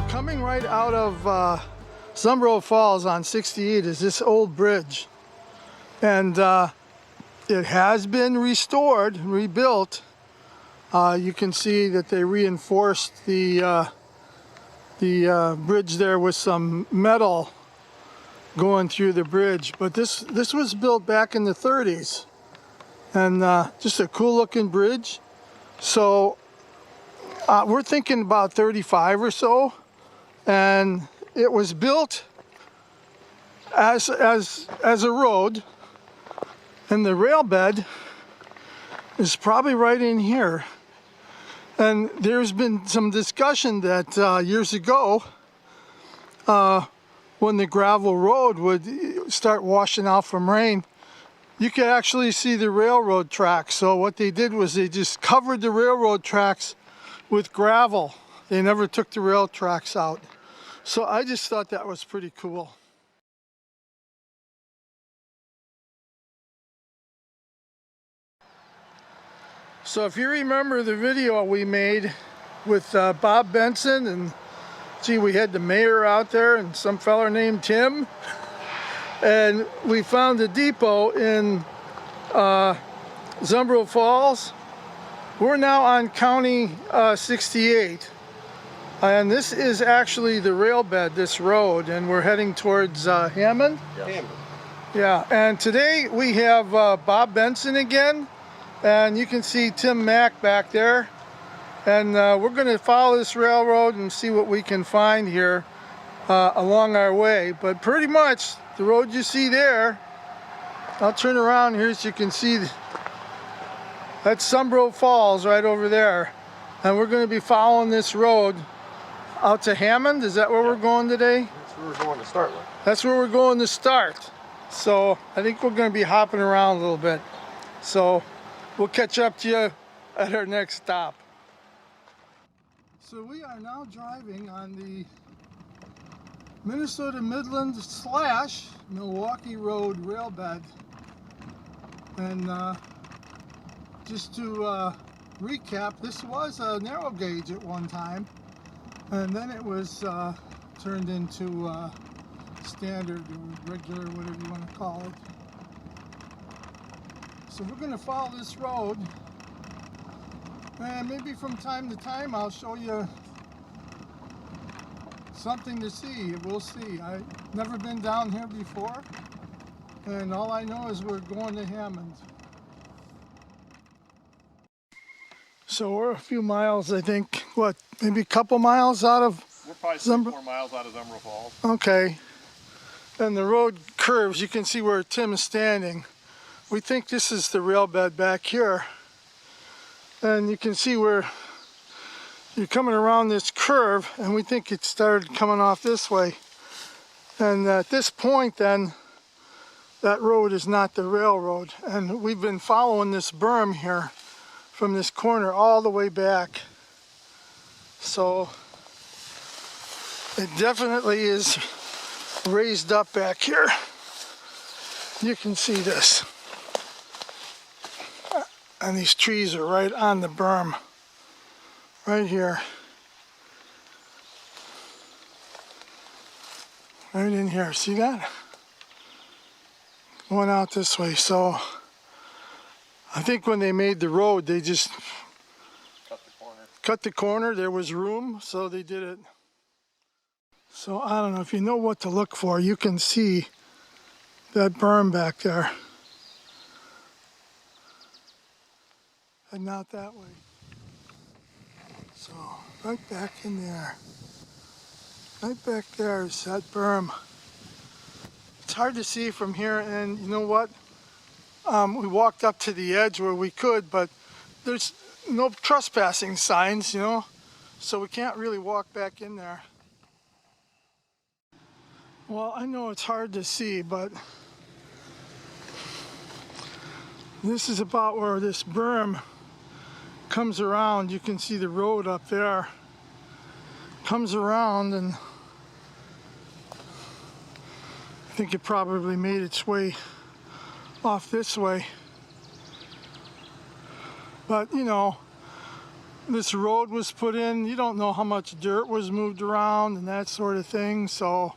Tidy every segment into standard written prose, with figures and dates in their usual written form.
Coming right out of Zumbro Falls on 68 is this old bridge, and it has been restored, rebuilt. You can see that they reinforced the bridge there with some metal going through the bridge, but this was built back in the 30s, and just a cool looking bridge. So we're thinking about 35 or so, and it was built as a road, and the rail bed is probably right in here. And there's been some discussion that years ago, when the gravel road would start washing out from rain, you could actually see the railroad tracks. So what they did was they just covered the railroad tracks with gravel. They never took the rail tracks out. So I just thought that was pretty cool. So if you remember the video we made with Bob Benson, and gee, we had the mayor out there and some fella named Tim, and we found the depot in Zumbro Falls. We're now on County 68, and this is actually the rail bed, this road, and we're heading towards Hammond. Yes. Hammond. Yeah, and today we have Bob Benson again, and you can see Tim Mack back there, and we're going to follow this railroad and see what we can find here along our way. But pretty much the road you see there, I'll turn around here so you can see that's Zumbro Falls right over there, and we're going to be following this road out to Hammond. Is that where we're going today? That's where we're going to start with. That's where we're going to start. So I think we're going to be hopping around a little bit. So we'll catch up to you at our next stop. So we are now driving on the Minnesota Midland / Milwaukee Road rail bed. And just to recap, this was a narrow gauge at one time, and then it was turned into standard or regular, whatever you want to call it. So we're going to follow this road, and maybe from time to time I'll show you something to see. We'll see. I've never been down here before, and all I know is we're going to Hammond. So we're a few miles, I think, what, maybe a couple miles out of We're probably 4 miles out of Zumbro Falls. Okay. And the road curves. You can see where Tim is standing. We think this is the rail bed back here. And you can see where you're coming around this curve, and we think it started coming off this way. And at this point then, that road is not the railroad. And we've been following this berm here from this corner all the way back. So it definitely is raised up back here. You can see this. And these trees are right on the berm. Right here. Right in here. See that? Going out this way. So I think when they made the road, they just cut the corner. There was room, so they did it. So I don't know if you know what to look for. You can see that berm back there. And not that way. So right back in there. Right back there is that berm. It's hard to see from here, and you know what? We walked up to the edge where we could, but there's no trespassing signs, you know, so we can't really walk back in there. Well, I know it's hard to see, but this is about where this berm comes around. You can see the road up there. Comes around, and I think it probably made its way off this way. But, you know, this road was put in. You don't know how much dirt was moved around and that sort of thing. So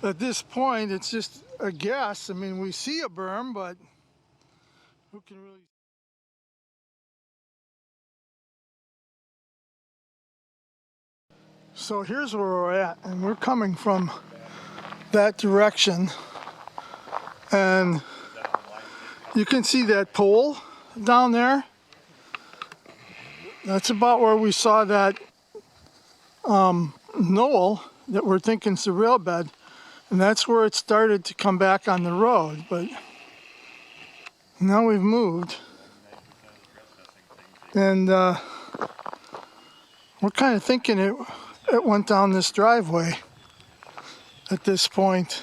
at this point, it's just a guess. I mean, we see a berm, but who can really... So here's where we're at, and we're coming from that direction. And you can see that pole down there. That's about where we saw that knoll that we're thinking is the rail bed. And that's where it started to come back on the road. But now we've moved. And we're kind of thinking it went down this driveway at this point.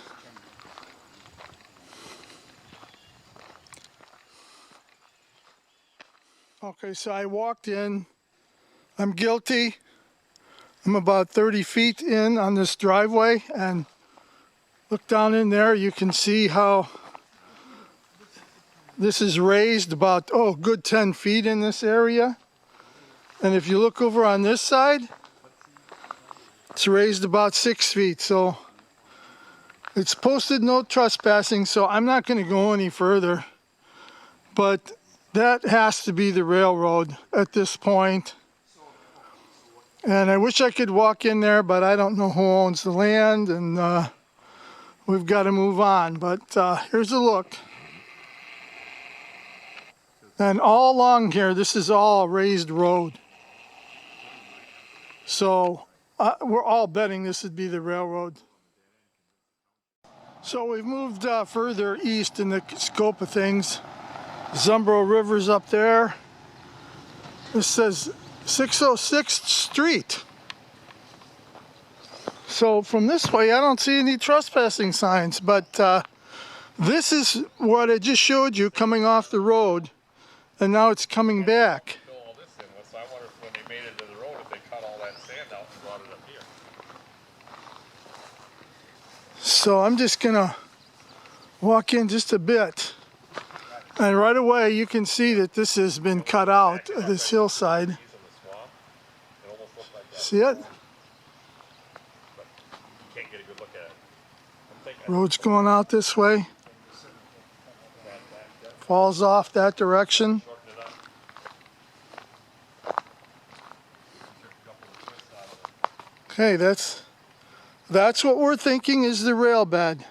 Okay, so I walked in. I'm guilty. I'm about 30 feet in on this driveway, and look down in there. You can see how this is raised about, good 10 feet in this area. And if you look over on this side, it's raised about 6 feet. So it's posted no trespassing, so I'm not going to go any further. But that has to be the railroad at this point. And I wish I could walk in there, but I don't know who owns the land, and we've got to move on. But here's a look. And all along here, this is all a raised road. So we're all betting this would be the railroad. So we've moved further east in the scope of things. Zumbro River's up there. This says 606th Street. So from this way, I don't see any trespassing signs, but this is what I just showed you coming off the road, and now it's coming back. All this in with, so I wonder if when they made it to the road, if they cut all that sand out and brought it up here. So I'm just gonna walk in just a bit. And right away, you can see that this has been cut out, this hillside. See it? Can't get a good look at it. Road's going out this way. Falls off that direction. Okay, that's what we're thinking is the rail bed.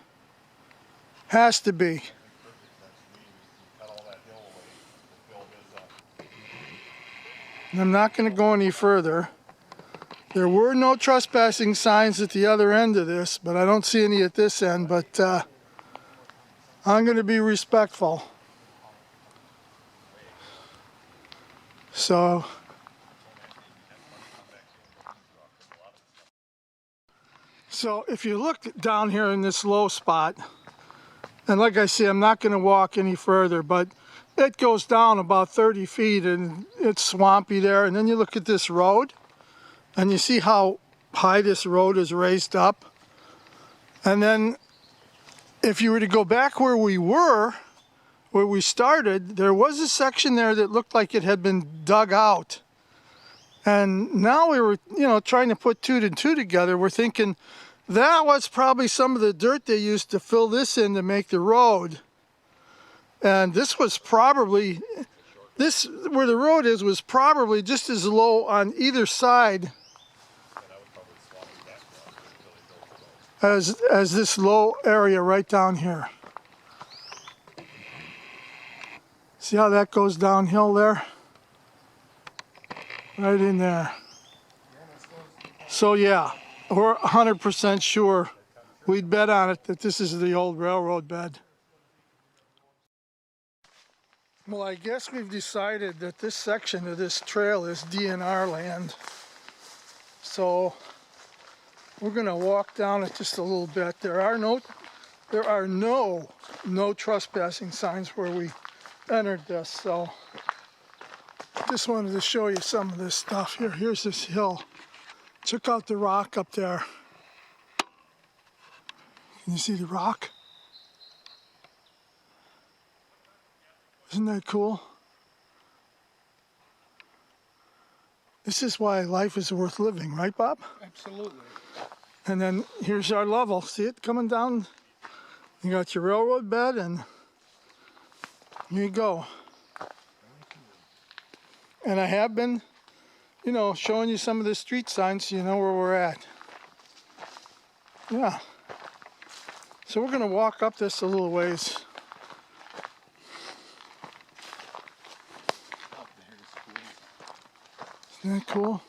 Has to be. And I'm not going to go any further. There were no trespassing signs at the other end of this, but I don't see any at this end. But I'm going to be respectful. So if you look down here in this low spot, and like I say, I'm not going to walk any further, but it goes down about 30 feet and it's swampy there. And then you look at this road and you see how high this road is raised up. And then if you were to go back where we started, there was a section there that looked like it had been dug out. And now we were, trying to put two and two together. We're thinking that was probably some of the dirt they used to fill this in to make the road. And this was probably, where the road is, was probably just as low on either side as this low area right down here. See how that goes downhill there? Right in there. So yeah, we're 100% sure, we'd bet on it, that this is the old railroad bed. Well, I guess we've decided that this section of this trail is DNR land. So we're going to walk down it just a little bit. There are no trespassing signs where we entered this. So just wanted to show you some of this stuff here. Here's this hill. Check out the rock up there. Can you see the rock? Isn't that cool? This is why life is worth living, right, Bob? Absolutely. And then here's our level. See it coming down? You got your railroad bed, and here you go. And I have been, you know, showing you some of the street signs so you know where we're at. Yeah. So we're going to walk up this a little ways. Isn't that cool?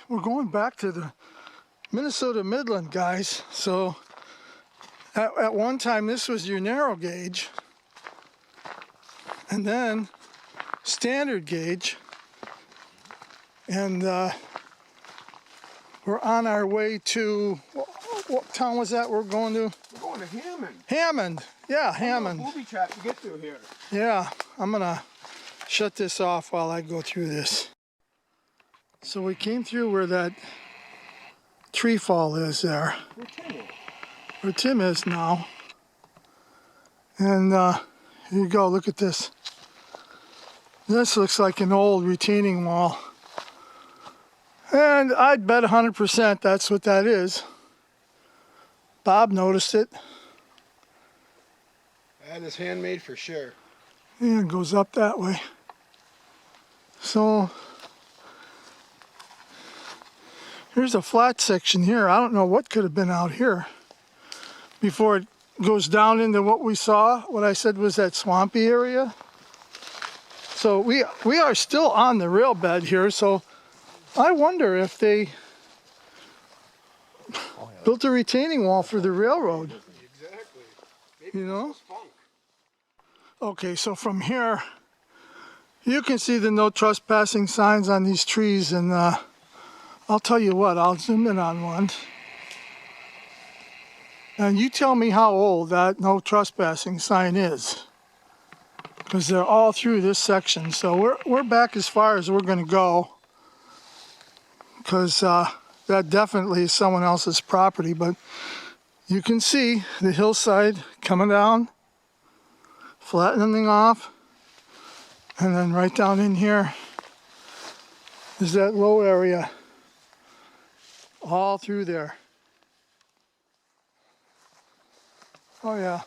We're going back to the Minnesota Midland, guys. So at one time this was your narrow gauge, and then standard gauge, and we're on our way to, what town was that we're going to? We're going to Hammond. Hammond. Yeah, Hammond. Booby trap to get through here. Yeah, I'm gonna shut this off while I go through this. So we came through where that tree fall is there. Where Tim is now. And here you go, look at this. This looks like an old retaining wall. And I'd bet 100% that's what that is. Bob noticed it. That is handmade for sure. And it goes up that way. So here's a flat section here. I don't know what could have been out here before it goes down into what we saw, what I said was that swampy area. So we are still on the rail bed here, so I wonder if they built a retaining wall for the railroad. Exactly. Maybe you know? spunk. Okay, so from here, you can see the no trespassing signs on these trees, and I'll tell you what, I'll zoom in on one. And you tell me how old that no trespassing sign is, because they're all through this section. So we're back as far as we're going to go, because that definitely is someone else's property. But you can see the hillside coming down, flattening off, and then right down in here is that low area, all through there. Oh yeah,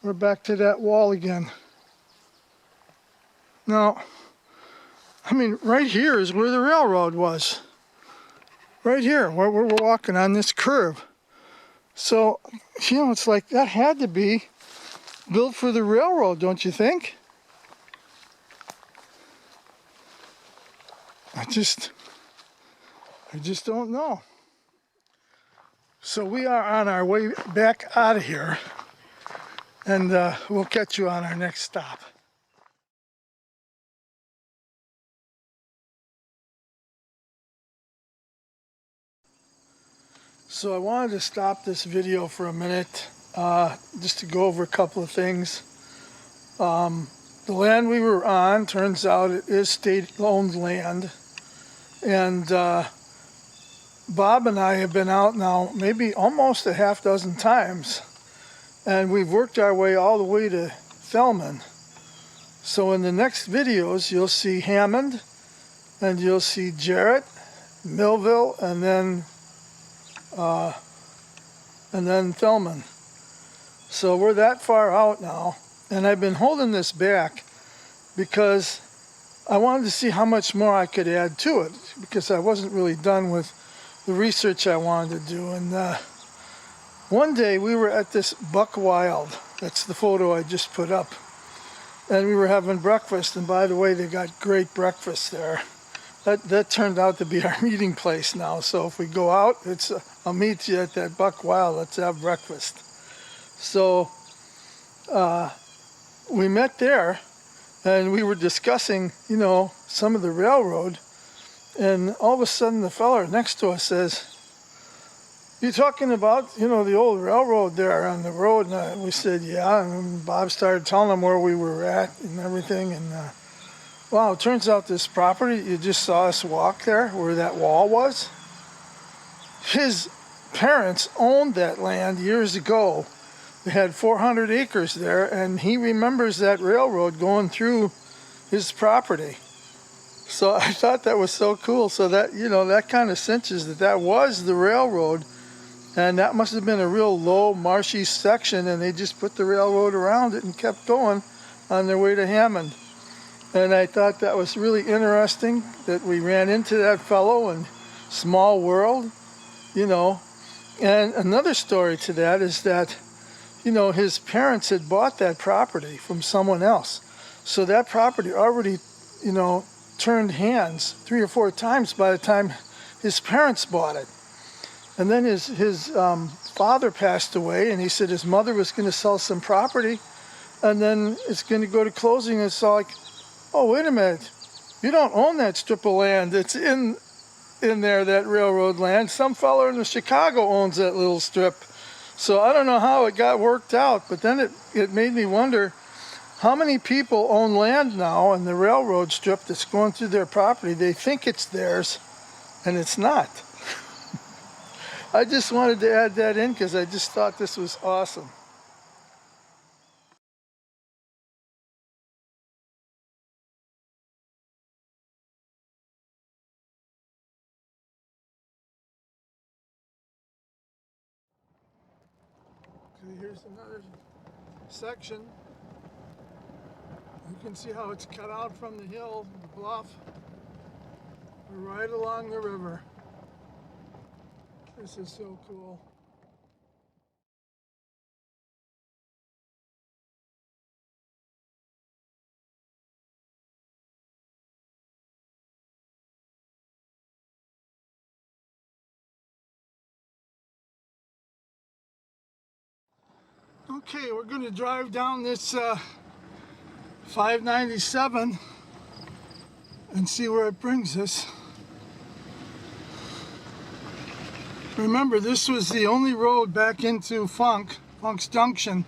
we're back to that wall again. Now, I mean, right here is where the railroad was. Right here, where we're walking on this curve. So, you know, it's like that had to be built for the railroad, don't you think? I just don't know. So we are on our way back out of here, and we'll catch you on our next stop. So I wanted to stop this video for a minute, just to go over a couple of things. The land we were on, turns out it is state-owned land, and Bob and I have been out now maybe almost a half dozen times, and we've worked our way all the way to Thelman. So in the next videos you'll see Hammond, and you'll see Jerrett, Millville, and then Thelman. So we're that far out now, and I've been holding this back because I wanted to see how much more I could add to it, because I wasn't really done with the research I wanted to do. And one day we were at this Buck Wild. That's the photo I just put up. And we were having breakfast, and by the way, they got great breakfast there. That turned out to be our meeting place now. So if we go out, I'll meet you at that Buck Wild. Let's have breakfast. So we met there, and we were discussing, you know, some of the railroad. And all of a sudden, the fella next to us says, "You talking about, you know, the old railroad there on the road?" And we said, "Yeah." And Bob started telling him where we were at and everything. And wow, it turns out this property, you just saw us walk there, where that wall was. His parents owned that land years ago, They had 400 acres there, and he remembers that railroad going through his property. So I thought that was so cool. So that, you know, that kind of cinches that that was the railroad, and that must have been a real low, marshy section, and they just put the railroad around it and kept going on their way to Hammond. And I thought that was really interesting that we ran into that fellow, and small world, you know. And another story to that is that, you know, his parents had bought that property from someone else. So that property already, you know, turned hands 3 or 4 times by the time his parents bought it. And then his father passed away, and he said his mother was going to sell some property, and then it's going to go to closing. And it's like, oh, wait a minute, you don't own that strip of land. It's in there, that railroad land. Some fella in Chicago owns that little strip. So I don't know how it got worked out, but then it made me wonder how many people own land now in the railroad strip that's going through their property. They think it's theirs, and it's not. I just wanted to add that in because I just thought this was awesome. Okay, here's another section. You can see how it's cut out from the hill, the bluff. We're right along the river. This is so cool. Okay, we're going to drive down this 597 and see where it brings us. Remember, this was the only road back into Funk's Junction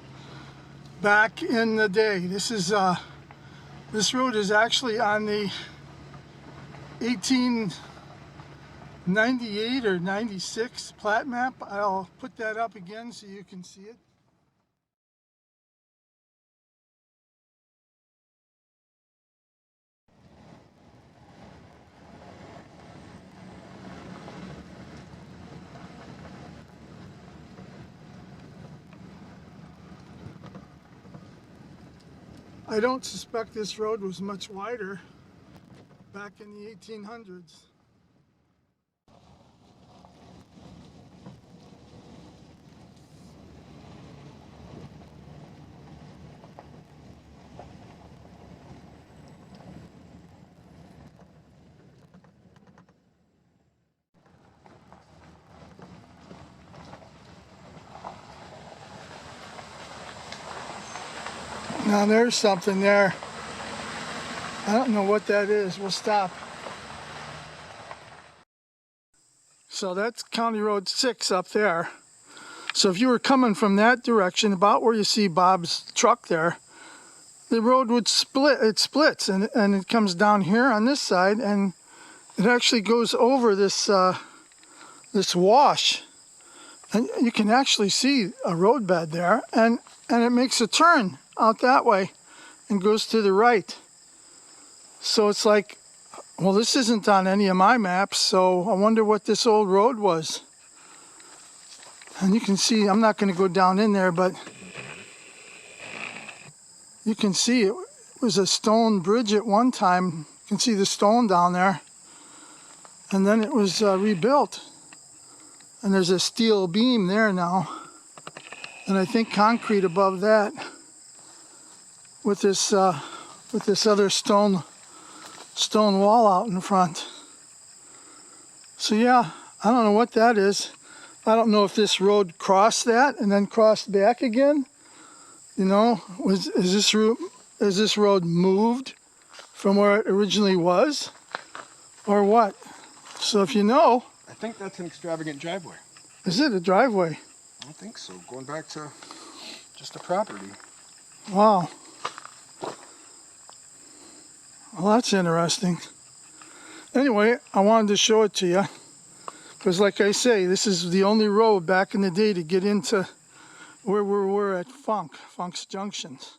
back in the day. This road is actually on the 1898 or 96 plat map. I'll put that up again so you can see it. I don't suspect this road was much wider back in the 1800s. Now there's something there. I don't know what that is. We'll stop. So that's County Road 6 up there. So if you were coming from that direction, about where you see Bob's truck there, the road would split. It splits and it comes down here on this side, and it actually goes over this this wash. And you can actually see a roadbed there, and it makes a turn out that way and goes to the right. So it's like, well, this isn't on any of my maps, so I wonder what this old road was. And you can see, I'm not going to go down in there, but you can see it was a stone bridge at one time. You can see the stone down there. And then it was rebuilt. And there's a steel beam there now. And I think concrete above that with this other stone wall out in front. So yeah, I don't know what that is. I don't know if this road crossed that and then crossed back again. You know, is this road moved from where it originally was, or what? So if you know, I think that's an extravagant driveway. Is it a driveway? I don't think so. Going back to just a property. Wow. Well, that's interesting. Anyway, I wanted to show it to you because, like I say, this is the only road back in the day to get into where we were at Funk's Junctions.